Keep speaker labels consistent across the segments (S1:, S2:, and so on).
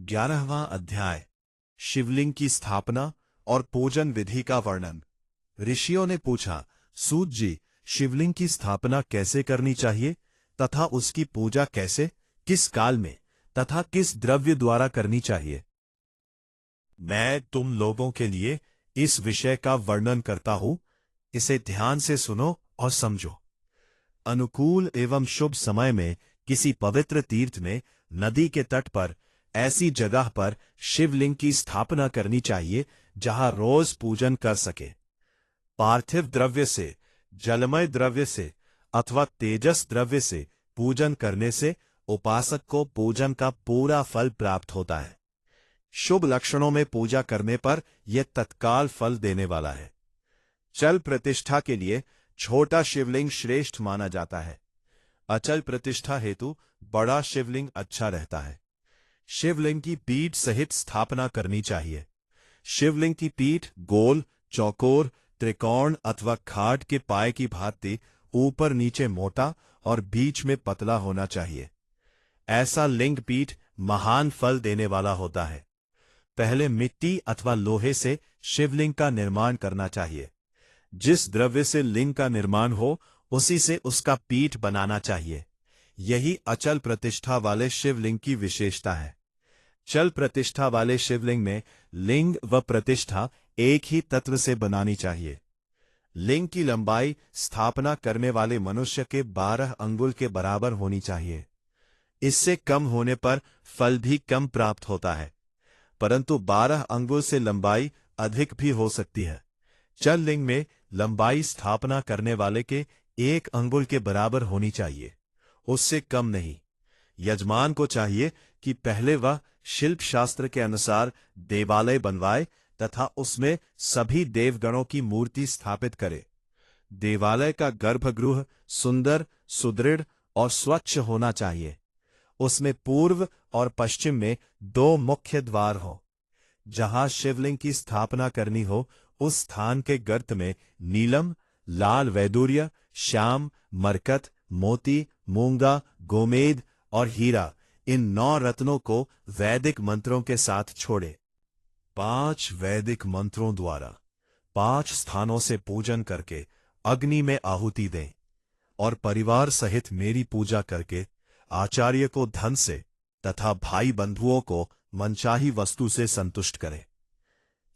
S1: 11वां अध्याय शिवलिंग की स्थापना और पूजन विधि का वर्णन। ऋषियों ने पूछा, सूत जी, शिवलिंग की स्थापना कैसे करनी चाहिए तथा उसकी पूजा कैसे, किस काल में तथा किस द्रव्य द्वारा करनी चाहिए। मैं तुम लोगों के लिए इस विषय का वर्णन करता हूं, इसे ध्यान से सुनो और समझो। अनुकूल एवं शुभ समय में किसी पवित्र तीर्थ में, नदी के तट पर, ऐसी जगह पर शिवलिंग की स्थापना करनी चाहिए जहां रोज पूजन कर सके। पार्थिव द्रव्य से, जलमय द्रव्य से अथवा तेजस द्रव्य से पूजन करने से उपासक को पूजन का पूरा फल प्राप्त होता है। शुभ लक्षणों में पूजा करने पर यह तत्काल फल देने वाला है। चल प्रतिष्ठा के लिए छोटा शिवलिंग श्रेष्ठ माना जाता है। अचल प्रतिष्ठा हेतु बड़ा शिवलिंग अच्छा रहता है। शिवलिंग की पीठ सहित स्थापना करनी चाहिए। शिवलिंग की पीठ गोल, चौकोर, त्रिकोण अथवा खाट के पाए की भांति ऊपर नीचे मोटा और बीच में पतला होना चाहिए। ऐसा लिंग पीठ महान फल देने वाला होता है। पहले मिट्टी अथवा लोहे से शिवलिंग का निर्माण करना चाहिए। जिस द्रव्य से लिंग का निर्माण हो उसी से उसका पीठ बनाना चाहिए। यही अचल प्रतिष्ठा वाले शिवलिंग की विशेषता है। चल प्रतिष्ठा वाले शिवलिंग में लिंग व प्रतिष्ठा एक ही तत्व से बनानी चाहिए। लिंग की लंबाई स्थापना करने वाले मनुष्य के 12 अंगुल के बराबर होनी चाहिए। इससे कम होने पर फल भी कम प्राप्त होता है, परंतु 12 अंगुल से लंबाई अधिक भी हो सकती है। चल लिंग में लंबाई स्थापना करने वाले के 1 अंगुल के बराबर होनी चाहिए, उससे कम नहीं। यजमान को चाहिए कि पहले वह शिल्प शास्त्र के अनुसार देवालय बनवाए तथा उसमें सभी देवगणों की मूर्ति स्थापित करे। देवालय का गर्भगृह सुंदर, सुदृढ़ और स्वच्छ होना चाहिए। उसमें पूर्व और पश्चिम में 2 मुख्य द्वार हो। जहां शिवलिंग की स्थापना करनी हो उस स्थान के गर्त में नीलम, लाल वैदूर्य, श्याम, मरकत, मोती, मूंगा, गोमेद और हीरा, इन 9 रत्नों को वैदिक मंत्रों के साथ छोड़े। 5 वैदिक मंत्रों द्वारा 5 स्थानों से पूजन करके अग्नि में आहुति दें और परिवार सहित मेरी पूजा करके आचार्य को धन से तथा भाई बंधुओं को मनचाही वस्तु से संतुष्ट करें।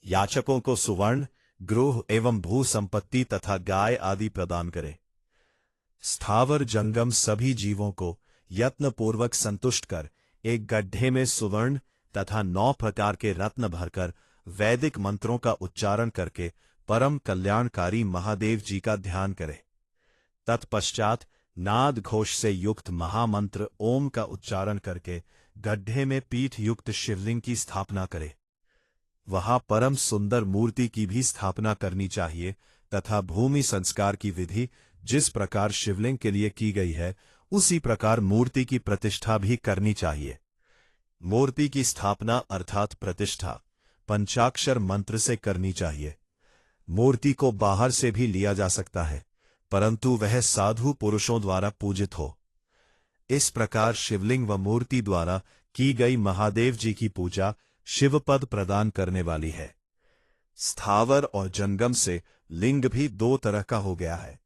S1: याचकों को सुवर्ण, गृह एवं भू संपत्ति तथा गाय आदि प्रदान करें। स्थावर जंगम सभी जीवों को यत्नपूर्वक संतुष्ट कर एक गड्ढे में सुवर्ण तथा 9 प्रकार के रत्न भरकर वैदिक मंत्रों का उच्चारण करके परम कल्याणकारी महादेव जी का ध्यान करें। तत्पश्चात नाद घोष से युक्त महामंत्र ओम का उच्चारण करके गड्ढे में पीठ युक्त शिवलिंग की स्थापना करें। वहां परम सुंदर मूर्ति की भी स्थापना करनी चाहिए तथा भूमि संस्कार की विधि जिस प्रकार शिवलिंग के लिए की गई है उसी प्रकार मूर्ति की प्रतिष्ठा भी करनी चाहिए। मूर्ति की स्थापना अर्थात प्रतिष्ठा पंचाक्षर मंत्र से करनी चाहिए। मूर्ति को बाहर से भी लिया जा सकता है, परंतु वह साधु पुरुषों द्वारा पूजित हो। इस प्रकार शिवलिंग व मूर्ति द्वारा की गई महादेव जी की पूजा शिवपद प्रदान करने वाली है। स्थावर और जंगम से लिंग भी 2 तरह का हो गया है।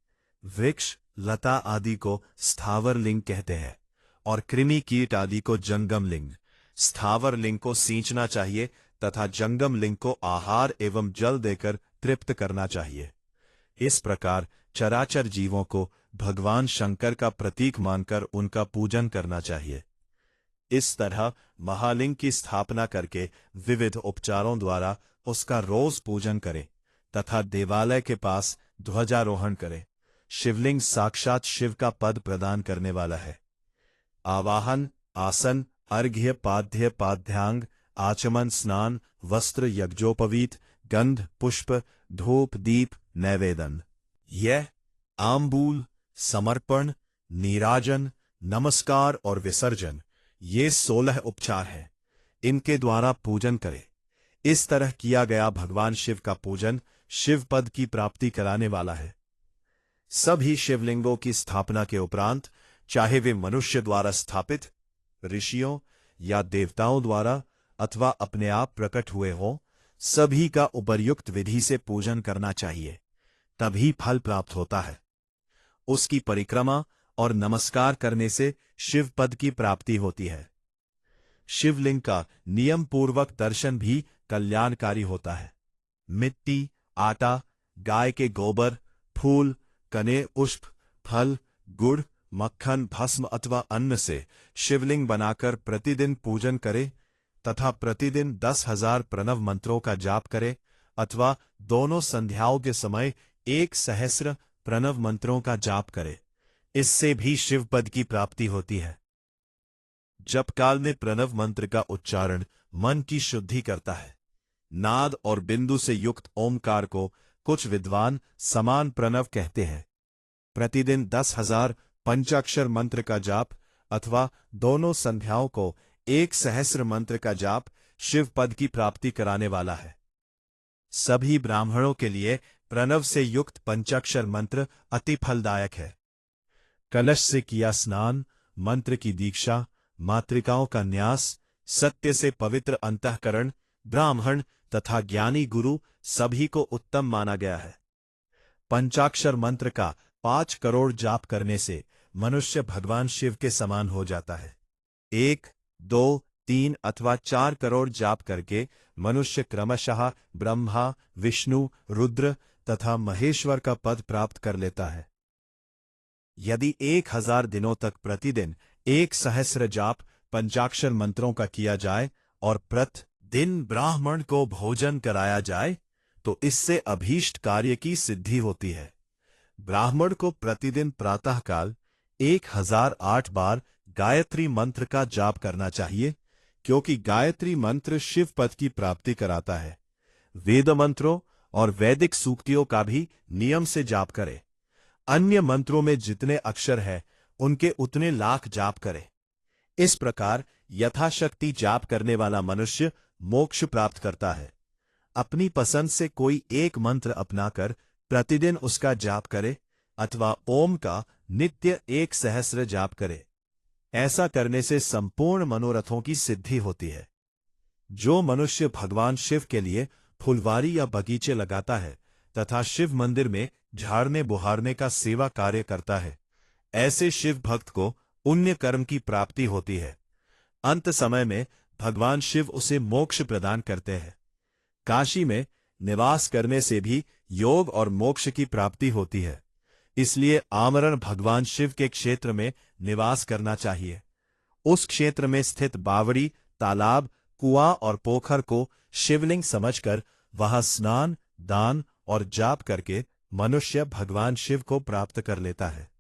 S1: वृक्ष, लता आदि को स्थावर लिंग कहते हैं और कृमि कीट आदि को जंगम लिंग। स्थावर लिंग को सींचना चाहिए तथा जंगम लिंग को आहार एवं जल देकर तृप्त करना चाहिए। इस प्रकार चराचर जीवों को भगवान शंकर का प्रतीक मानकर उनका पूजन करना चाहिए। इस तरह महालिंग की स्थापना करके विविध उपचारों द्वारा उसका रोज पूजन करें तथा देवालय के पास ध्वजारोहण करें। शिवलिंग साक्षात शिव का पद प्रदान करने वाला है। आवाहन, आसन, अर्घ्य, पाद्य, पाद्यांग, आचमन, स्नान, वस्त्र, यज्ञोपवीत, गंध, पुष्प, धूप, दीप, नैवेदन, यह आम्बूल, समर्पण, नीराजन, नमस्कार और विसर्जन, ये 16 उपचार हैं। इनके द्वारा पूजन करें। इस तरह किया गया भगवान शिव का पूजन शिवपद की प्राप्ति कराने वाला है। सभी शिवलिंगों की स्थापना के उपरांत, चाहे वे मनुष्य द्वारा स्थापित, ऋषियों या देवताओं द्वारा अथवा अपने आप प्रकट हुए हों, सभी का उपर्युक्त विधि से पूजन करना चाहिए, तभी फल प्राप्त होता है। उसकी परिक्रमा और नमस्कार करने से शिव पद की प्राप्ति होती है। शिवलिंग का नियम पूर्वक दर्शन भी कल्याणकारी होता है। मिट्टी, आटा, गाय के गोबर, फूल, कने, पुष्प, फल, गुड़, मक्खन, भस्म अथवा अन्न से शिवलिंग बनाकर प्रतिदिन पूजन करे तथा प्रतिदिन 10,000 प्रणव मंत्रों का जाप करे अथवा दोनों संध्याओं के समय 1,000 प्रणव मंत्रों का जाप करे। इससे भी शिवपद की प्राप्ति होती है। जप काल में प्रणव मंत्र का उच्चारण मन की शुद्धि करता है। नाद और बिंदु से युक्त ओमकार को कुछ विद्वान समान प्रणव कहते हैं। प्रतिदिन 10,000 पंचाक्षर मंत्र का जाप अथवा दोनों संध्याओं को 1,000 मंत्र का जाप शिव पद की प्राप्ति कराने वाला है। सभी ब्राह्मणों के लिए प्रणव से युक्त पंचाक्षर मंत्र अति फलदायक है। कलश से किया स्नान, मंत्र की दीक्षा, मातृकाओं का न्यास, सत्य से पवित्र अंतःकरण, ब्राह्मण तथा ज्ञानी गुरु सभी को उत्तम माना गया है। पंचाक्षर मंत्र का 5 करोड़ जाप करने से मनुष्य भगवान शिव के समान हो जाता है। 1, 2, 3 अथवा 4 करोड़ जाप करके मनुष्य क्रमशः ब्रह्मा, विष्णु, रुद्र तथा महेश्वर का पद प्राप्त कर लेता है। यदि 1,000 दिनों तक प्रतिदिन 1,000 जाप पंचाक्षर मंत्रों का किया जाए और प्रतिदिन ब्राह्मण को भोजन कराया जाए तो इससे अभीष्ट कार्य की सिद्धि होती है। ब्राह्मण को प्रतिदिन प्रातःकाल 1008 बार गायत्री मंत्र का जाप करना चाहिए, क्योंकि गायत्री मंत्र शिव पद की प्राप्ति कराता है। वेद मंत्रों और वैदिक सूक्तियों का भी नियम से जाप करे। अन्य मंत्रों में जितने अक्षर हैं उनके उतने लाख जाप करे। इस प्रकार यथाशक्ति जाप करने वाला मनुष्य मोक्ष प्राप्त करता है। अपनी पसंद से कोई एक मंत्र अपनाकर प्रतिदिन उसका जाप करे अथवा ओम का नित्य 1,000 जाप करे। ऐसा करने से संपूर्ण मनोरथों की सिद्धि होती है। जो मनुष्य भगवान शिव के लिए फुलवारी या बगीचे लगाता है तथा शिव मंदिर में झाड़ने बुहारने का सेवा कार्य करता है, ऐसे शिव भक्त को पुण्य कर्म की प्राप्ति होती है। अंत समय में भगवान शिव उसे मोक्ष प्रदान करते हैं। काशी में निवास करने से भी योग और मोक्ष की प्राप्ति होती है। इसलिए आमरण भगवान शिव के क्षेत्र में निवास करना चाहिए। उस क्षेत्र में स्थित बावड़ी, तालाब, कुआं और पोखर को शिवलिंग समझकर वहां स्नान, दान और जाप करके मनुष्य भगवान शिव को प्राप्त कर लेता है।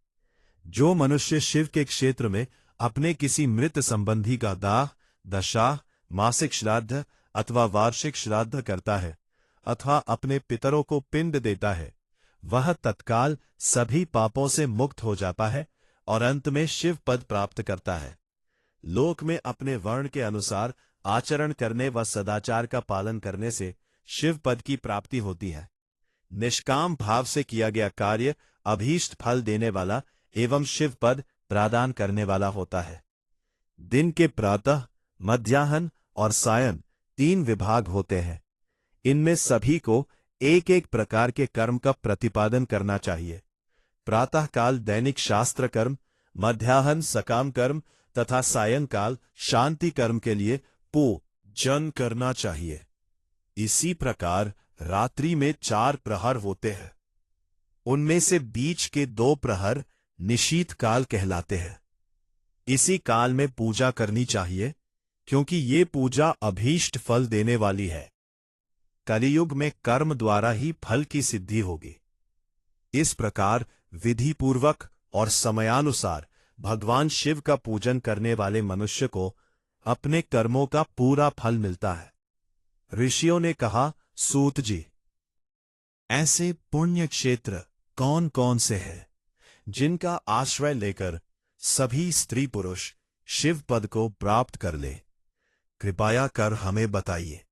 S1: जो मनुष्य शिव के क्षेत्र में अपने किसी मृत संबंधी का दाह, दशा, मासिक श्राद्ध अथवा वार्षिक श्राद्ध करता है अथवा अपने पितरों को पिंड देता है, वह तत्काल सभी पापों से मुक्त हो जाता है और अंत में शिव पद प्राप्त करता है। लोक में अपने वर्ण के अनुसार आचरण करने व सदाचार का पालन करने से शिव पद की प्राप्ति होती है। निष्काम भाव से किया गया कार्य अभीष्ट फल देने वाला एवं शिव पद प्रदान करने वाला होता है। दिन के प्रातः, मध्याह्न और सायं 3 विभाग होते हैं। इनमें सभी को एक एक प्रकार के कर्म का प्रतिपादन करना चाहिए। प्रातःकाल दैनिक शास्त्र कर्म, मध्याह्न सकाम कर्म तथा सायंकाल शांति कर्म के लिए पूजन करना चाहिए। इसी प्रकार रात्रि में 4 प्रहर होते हैं। उनमें से बीच के 2 प्रहर निशीथ काल कहलाते हैं। इसी काल में पूजा करनी चाहिए, क्योंकि ये पूजा अभीष्ट फल देने वाली है। कलियुग में कर्म द्वारा ही फल की सिद्धि होगी। इस प्रकार विधि पूर्वक और समयानुसार भगवान शिव का पूजन करने वाले मनुष्य को अपने कर्मों का पूरा फल मिलता है। ऋषियों ने कहा, सूत जी, ऐसे पुण्य क्षेत्र कौन कौन से हैं जिनका आश्रय लेकर सभी स्त्री पुरुष शिव पद को प्राप्त कर ले? कृपया कर हमें बताइए।